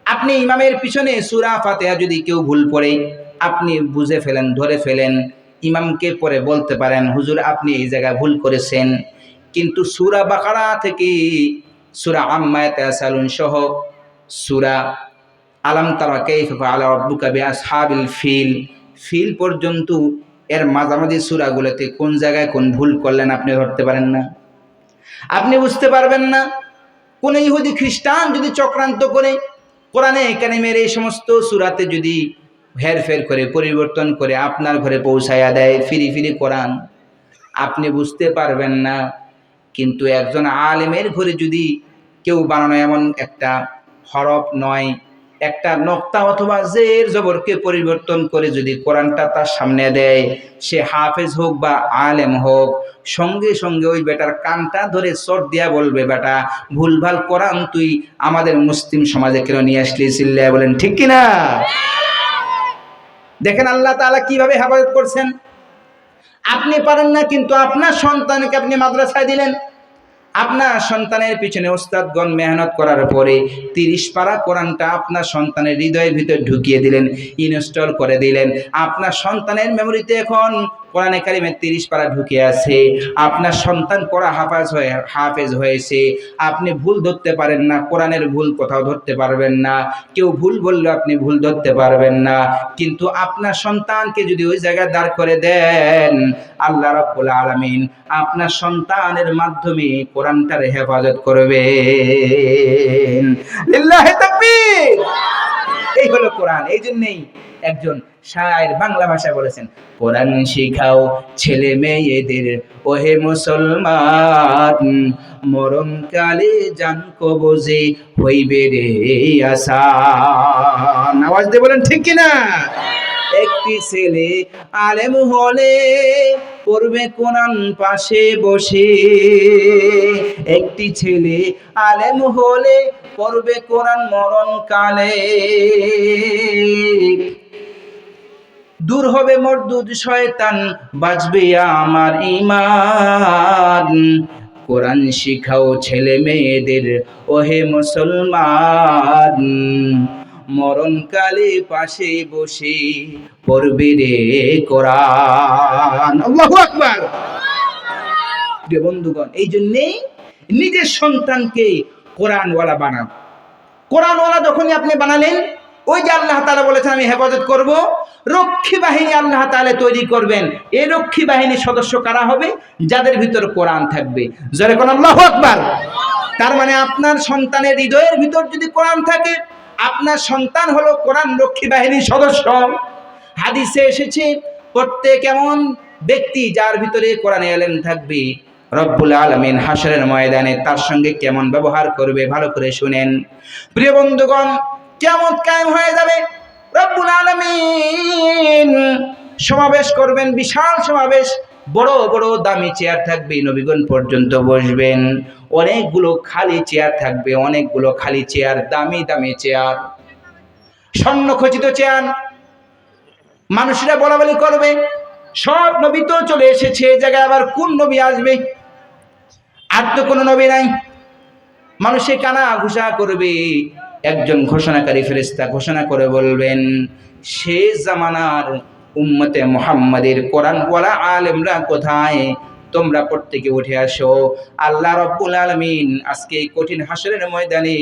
আপনি ইমামের পিছনে সূরা ফাতিহা যদি কেউ ভুল পড়ে, আপনি বুঝে ফেলেন, ধরে ফেলেন, ইমামকে পরে বলতে পারেন, হুজুর আপনি এই জায়গায় ভুল করেছেন। কিন্তু সূরা বাকারা থেকে সূরা আম্মা ইয়াতাসালুন সহ সূরা আলাম তারা কাইফা ফাআলা রাব্বুকা বিআসহাবিল ফিল পর্যন্ত এর মাঝামাঝি সূরাগুলোতে কোন জায়গায় কোন ভুল করলেন আপনি ধরতে পারেন না, আপনি বুঝতে পারবেন না। কোন ইহুদি খ্রিস্টান যদি চক্রান্ত করে কোরআনে কারিমের এই সমস্ত সূরাতে যদি হেরফের করে পরিবর্তন করে আপনার ঘরে পৌঁছায়া দেয় ফিরি ফিরি কোরআন, আপনি বুঝতে পারবেন না। কিন্তু একজন আলেমের ঘরে যদি কেউ বানানো এমন একটা হরফ নয়, একটা নক্তা অথবা জের জবরকে পরিবর্তন করে যদি কোরআনটা তার সামনে দেয়, সে হাফেজ হোক বা আলেম হোক, সঙ্গে সঙ্গে ওই বেটার কানটা ধরে চট দিয়া বলবে, বেটা ভুলভাল কোরআন তুই আমাদের মুসলিম সমাজে কেন নিয়ে আসলি? চিল্লায়া বলেন ঠিক কিনা? দেখেন আল্লাহ তাআলা কিভাবে হেফাজত করছেন। আপনি পারেন না, কিন্তু আপনার সন্তানকে আপনি মাদ্রাসায় দিলেন, আপনার সন্তানের পিছনে ওস্তাদগণ মেহনত করার পরে 30 পারা কোরআনটা আপনার সন্তানের হৃদয়ের ভিতর ঢুকিয়ে দিলেন, ইনস্টল করে দিলেন। আপনার সন্তানের মেমোরিতে এখন কোরআনে কারিমের 30 পারা ঢুকে আছে। আপনার সন্তান পড়া হাফেজ হয়েছে। আপনি ভুল ধরতে পারেন না, কোরআনের ভুল কোথাও ধরতে পারবেন না। কেউ ভুল বললে আপনি ভুল ধরতে পারবেন না। কিন্তু আপনার সন্তানকে যদি ওই জায়গায় দাঁড় করে দেন, আল্লাহ রাব্বুল আলামিন আপনার সন্তানের মাধ্যমে কোরআনটার হেফাজত করবেন। লিল্লাহি তাকবীর। এই হলো কোরআন। এই জন্যই একজন শায়ের বাংলা ভাষায় বলেছেন, কোরআন শিখাও ছেলে মেয়েদের ওহে মুসলমান, মরণকালে জান কবজে হইবে রে আসান। আওয়াজ দিয়ে বলেন ঠিক কিনা? একটি ছেলে আলেম হলে পড়বে কোরআন পাশে বসে, একটি ছেলে আলেম হলে পড়বে কোরআন মরণকালে। দূর হবে মরদুদ শয়তান, বাঁচবে আমার ঈমান। কোরআন শিখাও ছেলে মেয়েদের ওহে মুসলমান, মরণকালে পাশে বসে পড়বে রে কোরআন। আল্লাহু আকবার। প্রিয় বন্ধুগণ, এই জন্যেই নিজের সন্তানকে কোরআনওয়ালা বানান। কোরআনওয়ালা যখনই আপনি বানালেন, ওই যে আল্লাহ তাআলা বলেছেন আমি হেফাজত করব, রক্ষী বাহিনী আল্লাহ তাআলা তৈরি করবেন। এই রক্ষী বাহিনীর সদস্য কারা হবে? যাদের ভিতর কোরআন থাকবে। জোরে কোন আল্লাহু আকবার। তার মানে আপনার সন্তানের হৃদয়ের ভিতর যদি কোরআন থাকে, আপনার সন্তান হলো কোরআন রক্ষী বাহিনীর সদস্য। হাদিসে এসেছে প্রত্যেক এমন ব্যক্তি যার ভিতরে কোরআনে ইলম থাকবে, রব্বুল আলামিন হাসরের ময়দানে তার সঙ্গে কেমন ব্যবহার করবে ভালো করে শুনেন। প্রিয় বন্ধুগণ, কিয়ামত কায়েম হয়ে যাবে, রব্বুল আলামিন সমাবেশ করবেন, বিশাল সমাবেশ, বড় বড় দামি চেয়ার থাকবে, নবীগণ পর্যন্ত বসবেন, অনেকগুলো খালি চেয়ার থাকবে, অনেকগুলো খালি চেয়ার, দামি দামি চেয়ার, স্বর্ণ খচিত চেয়ার। মানুষরা বলা বলি করবে সব নবী তো চলে এসেছে, এই জায়গায় আবার কোন নবী আসবে, আর তো কোনো নবী নাই। মানুষে কানা ঘোষণা করবে, একজন ঘোষণাকারী ফেরেশতা ঘোষণা করে বলবেন, শেষ জামানার উম্মতে মুহাম্মাদের কোরআন ওয়ালা আলেমরা কোথায়, তোমরা প্রত্যেকে উঠে আসো, আল্লাহ রাব্বুল আলামিন আজকে এই কঠিন হাসরের ময়দানে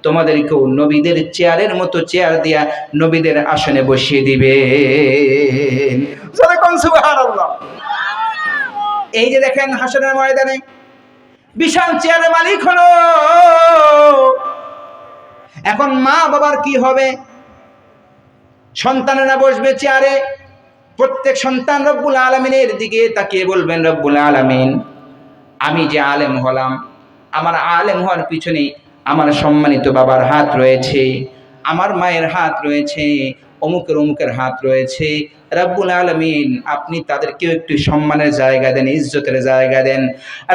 তোমাদেরকেও নবীদের চেয়ারের মতো চেয়ার দিয়া নবীদের আসনে বসিয়ে দিবে। সুবহানাল্লাহ। এই যে দেখেন হাসরের ময়দানে বিশাল চেয়ারের মালিক হলো। এখন মা বাবার কি হবে? সন্তানেরা বসবে চেয়ারে, প্রত্যেক সন্তান রব্বুল আলামিনের দিকে তাকিয়ে বলবেন, রব্বুল আলামিন আমি যে আলেম হলাম, আমার আলেম হওয়ার পিছনে আমার সম্মানিত বাবার হাত রয়েছে, আমার মায়ের হাত রয়েছে, অমুকের অমুকের হাত রয়েছে, রব্বুল আলামিন আপনি তাদেরকেও একটু সম্মানের জায়গা দেন, ইজ্জতের জায়গা দেন।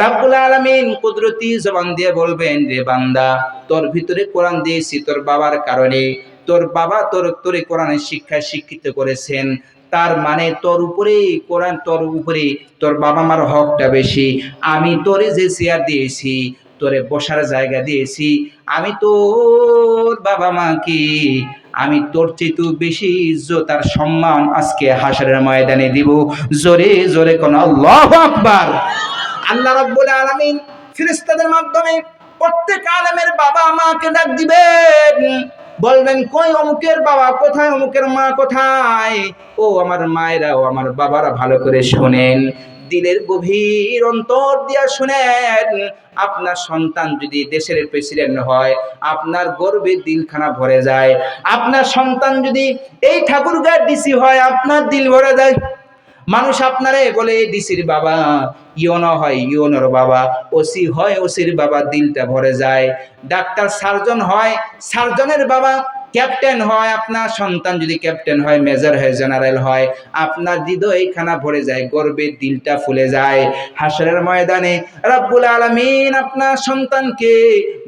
রব্বুল আলামিন কুদরতি জবান দিয়ে বলবেন, রে বান্দা তোর ভিতরে কোরআন দিয়েছি তোর বাবার কারণে, তোর বাবা তোরে কোরআনের শিক্ষায় শিক্ষিত করেছেন, তার মানে তোর উপরে কোরআন, তোর উপরে তোর বাবা মার হকটা বেশি। আমি তোরে যে চেয়ার দিয়েছি, তোরে বসার জায়গা দিয়েছি, আমি তোর বাবা মাকে আমি তোর চেয়ে বেশি ইজ্জত আর সম্মান আজকে হাসরের ময়দানে দিব। জোরে জোরে কোন আল্লাহু আকবার। আল্লাহ রাব্বুল আলামিন ফেরেশতাদের মাধ্যমে প্রত্যেক আলেমের বাবা মাকে ডাক দিবেন, বলবেন কই অমুকের বাবা কোথায়, অমুকের মা কোথায়? ও আমার মায়েরা, ও আমার বাবারা, ভালো করে শুনেন, দিলের গভীর অন্তর দিয়া শুনেন। আপনার সন্তান যদি দেশের প্রেসিডেন্ট হয়, আপনার গর্বে দিলখানা ভরে যায়। আপনার সন্তান যদি এই ঠাকুরগাঁয়ের ডিসি হয়, আপনার দিল ভরে যায়। মানুষ আপনারে বলে ডিসির বাবা, ইওনো হয় ইওনোর বাবা, ওসি হয় ওসির বাবা, দিলটা ভরে যায়। ডাক্তার সার্জন হয় সার্জনের বাবা, ক্যাপ্টেন হয় আপনার সন্তান যদি ক্যাপ্টেন হয়, মেজর হয়, জেনারেল হয়, আপনার হৃদয়খানা ভরে যায়, গর্বে দিলটা ফুলে যায়। হাসরের ময়দানে রব্বুল আলামিন আপনার সন্তানকে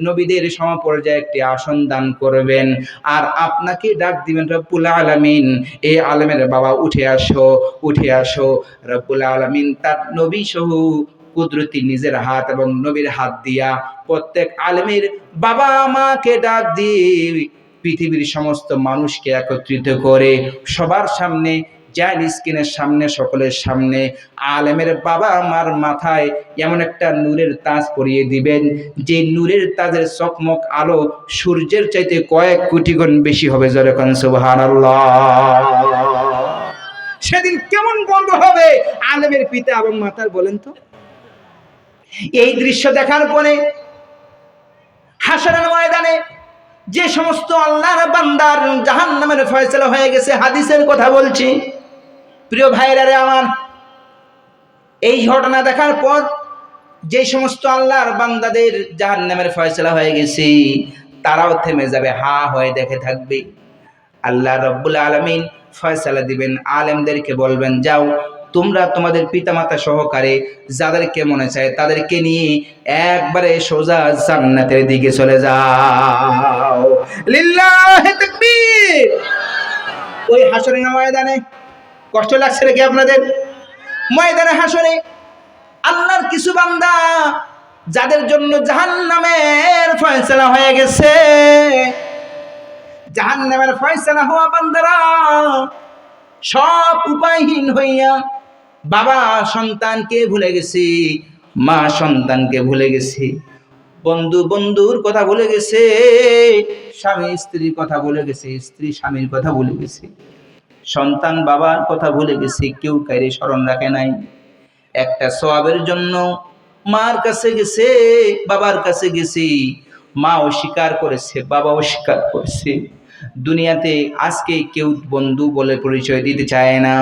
নবীদের সমপর্যায়ে একটি আসন দান করবেন, আর আপনাকে ডাক দিবেন, রব্বুল আলামিন এই আলেমের বাবা উঠে আসো, উঠে আসো। রব্বুল আলামিন তার নবী সহ কুদরতি নিজের হাত এবং নবীর হাত দিয়া প্রত্যেক আলেমের বাবা মাকে ডাক দিয়ে পৃথিবীর সমস্ত মানুষকে একত্রিত করে সবার সামনে, জাইল স্ক্রিনের সামনে, সকলের সামনে আলেমের বাবা মার মাথায় এমন একটা নূরের তাজ পরিয়ে দিবেন, যে নূরের তাজের চকমক আলো সূর্যের চাইতে কয়েক কোটি গুণ বেশি হবে। যখন সুবহানাল্লাহ। সেদিন কেমন গর্ব হবে আলেমের পিতা এবং মাতার, বলেন তো? এই দৃশ্য দেখার পরে হাসরের ময়দানে যে সমস্ত আল্লাহর বান্দার জাহান্নামের ফয়সালা হয়ে গেছে, হাদিসের কথা বলছি প্রিয় ভাইরা রে আমার, এই ঘটনা দেখার পর যে সমস্ত আল্লাহর বান্দাদের জাহান্নামের ফয়সালা হয়ে গেছে, তারাও থেমে যাবে, হা হয়ে দেখে থাকবে। আল্লাহ রাব্বুল আলামিন ফয়সালা দিবেন, আলেমদেরকে বলবেন, যাও তোমরা তোমাদের পিতামাতা সহকারে যাদেরকে মনে চায় তাদেরকে নিয়ে একবারে সোজা জান্নাতের দিকে চলে যাও। লিল্লাহি তাকবীর। ওই হাসরের ময়দানে কষ্ট লাগছে নাকি আপনাদের? ময়দানে হাসরে আল্লাহর কিছু বান্দা যাদের জন্য জাহান্নামের ফয়সালা হয়ে গেছে, জাহান্নামের ফয়সালা হওয়া বান্দারা সব উপায়হীন হইয়া বাবা সন্তানকে ভুলে গেছে, মা সন্তানকে ভুলে গেছে, বন্ধু বন্ধুর কথা ভুলে গেছে, স্বামী স্ত্রীর কথা ভুলে গেছে, স্ত্রী স্বামীর কথা ভুলে গেছে, সন্তান বাবার কথা ভুলে গেছে, কেউ কাইরে স্মরণ রাখে নাই। একটা সওয়াবের জন্য মার কাছে গেছে, বাবার কাছে গেছে, মা অস্বীকার করেছে, বাবা অস্বীকার করেছে। দুনিয়াতে আজকে কেউ বন্ধু বলে পরিচয় দিতে চায় না,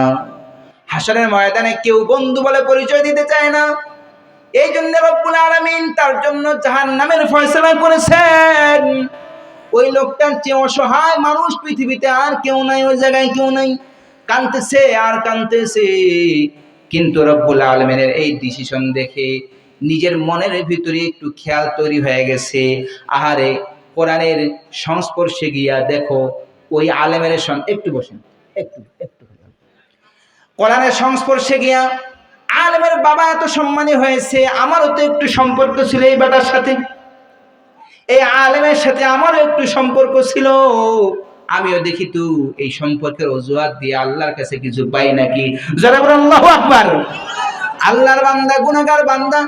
হাসরের ময়দানে কেউ বন্ধু বলে পরিচয় দিতে চায় না। এই জন্য রব্বুল আলামিন তার জন্য জাহান্নামের ফয়সালা করেছেন। ওই লোকটার চেয়ে অসহায় মানুষ পৃথিবীতে আর কেউ নাই, ওই জায়গায় কেউ নাই। কাঁদতেছে আর কাঁদতেছে। কিন্তু রব্বুল আলামিনের এই ডিসিশন দেখে নিজের মনের ভিতরে একটু খেয়াল তৈরি হয়ে গেছে, আহারে কোরআনের সংস্পর্শে গিয়া দেখো ওই আলেমের একটু বসেন, একটু একটু কোরআনের সংস্পর্শে গিয়া আলেমের বাবা এত সম্মানী হয়েছে, আমারও তো একটু সম্পর্ক ছিল এই বেটার সাথে, এই আলেমের সাথে আমারও একটু সম্পর্ক ছিল, আমিও দেখি তো এই সম্পর্কের অজুহাত দিয়ে আল্লাহর কাছে কিছু পাই নাকি। যারা বলেন আল্লাহু আকবার। আল্লাহর বান্দা, গুনাহগার বান্দা,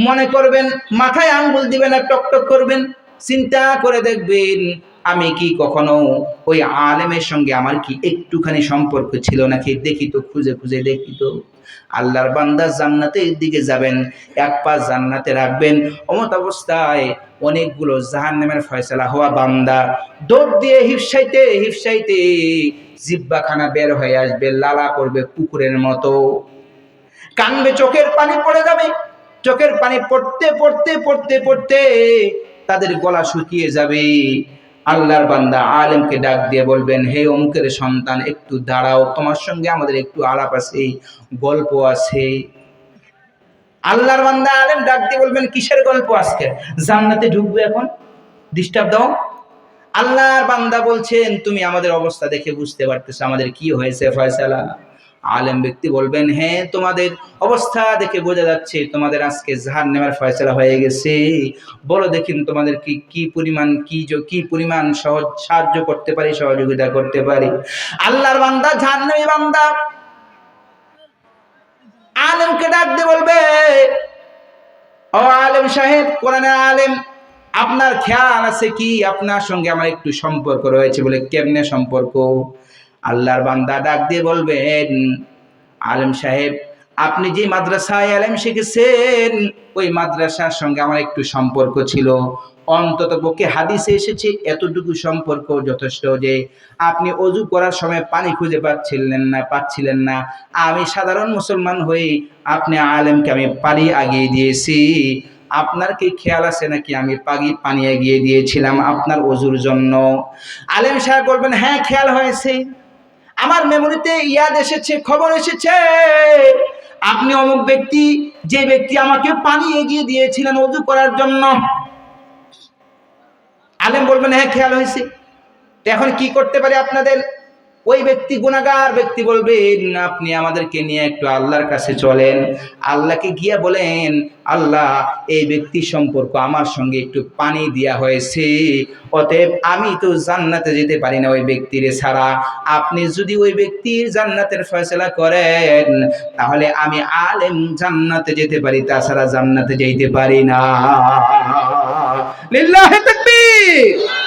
মনে করবেন মাথায় আঙ্গুল দিবেন আর টক টক করবেন, চিন্তা করে দেখবেন আমি কি কখনো ওই আলেমের সঙ্গে আমার কি একটুখানি সম্পর্ক ছিল নাকি, দেখি তো, খুঁজে খুঁজে দেখি তো। আল্লাহর বান্দা জান্নাতের দিকে যাবেন, এক পা জান্নাতে রাখবেন, অমত অবস্থায় অনেকগুলো জাহান্নামের ফয়সালা হওয়া বান্দা দৌড় দিয়ে হিফসাইতে হিফসাইতে জিহ্বাখানা বের হয়ে আসবে, লালা করবে কুকুরের মতো, কানবে, চোখের পানি পড়ে যাবে, চোখের পানি পড়তে পড়তে পড়তে পড়তে তাদের গলা শুকিয়ে যাবে। আল্লাহর বান্দা আলেমকে ডাক দিয়ে বলবেন, হে অমুকের সন্তান, একটু দাঁড়াও, তোমার সঙ্গে আমাদের একটু আলাপ আছে, গল্প আছে। আল্লাহর বান্দা আলেম ডাক দিয়ে বলবেন, কিসের গল্প আজকে? জান্নাতে ঢুকবে, এখন ডিস্টার্ব দাও। আল্লাহর বান্দা বলছেন, তুমি আমাদের অবস্থা দেখে বুঝতে পারতেছো আমাদের কি হয়েছে ফয়সালা। আলেম ব্যক্তি বলবেন, হ্যাঁ তোমাদের অবস্থা দেখে বোঝা যাচ্ছে তোমাদের আজকে জাহান্নামের ফয়সালা হয়ে গেছে, বলো দেখিন তোমাদের কি পরিমাণ কি পরিমাণ সাহায্য করতে পারি, সহযোগিতা করতে পারি। আল্লাহর বান্দা, জাহান্নামী বান্দা আলেমকে ডাক দিয়ে বলবে, ও আলেম সাহেব, কোরআনের আলেম, আপনার খেয়াল আছে কি আপনার সঙ্গে আমার একটু সম্পর্ক রয়েছে? বলে, কেমনে সম্পর্ক? আল্লাহর বান্দা ডাক দিয়ে বলবেন, আলেম সাহেব, আপনি যে মাদ্রাসায় আলেম শিখেছেন ওই মাদ্রাসার সঙ্গে আমার একটু সম্পর্ক ছিল, অন্তত পক্ষে হাদিসে এসেছে এতটুকু সম্পর্ক যথেষ্ট যে আপনি অজু করার সময় পানি খুঁজে পাচ্ছিলেন না, আমি সাধারণ মুসলমান হয়ে আপনি আলেমকে আমি পানি আগিয়ে দিয়েছি। আপনার কি খেয়াল আছে নাকি আমি পানি এগিয়ে দিয়েছিলাম আপনার ওযুর জন্য? আলেম সাহেব বলবেন, হ্যাঁ খেয়াল হয়েছে, আমার মেমোরিতে ইয়াদ এসেছে, খবর এসেছে, আপনি অমুক ব্যক্তি, যে ব্যক্তি আমাকে পানি এগিয়ে দিয়েছিলেন ওযু করার জন্য। আলেম বলবেন, হ্যাঁ খেয়াল হয়েছে, এখন কি করতে পারি আপনাদের? ওই ব্যক্তি, গুনাহগার ব্যক্তি বলবেন, আপনি আমাদেরকে নিয়ে একটু আল্লাহর কাছে চলেন, আল্লাহকে গিয়ে বলেন, আল্লাহ এই ব্যক্তি সম্পর্ক আমার সঙ্গে একটু পানি দেয়া হয়েছে, অতএব আমি তো জান্নাতে যেতে পারি না ওই ব্যক্তির ছাড়া, আপনি যদি ওই ব্যক্তির জান্নাতের ফয়সালা করেন তাহলে আমি আলেম জান্নাতে যেতে পারি, তাছাড়া জান্নাতে যেতে পারি না। লিল্লাহি তাকবীর।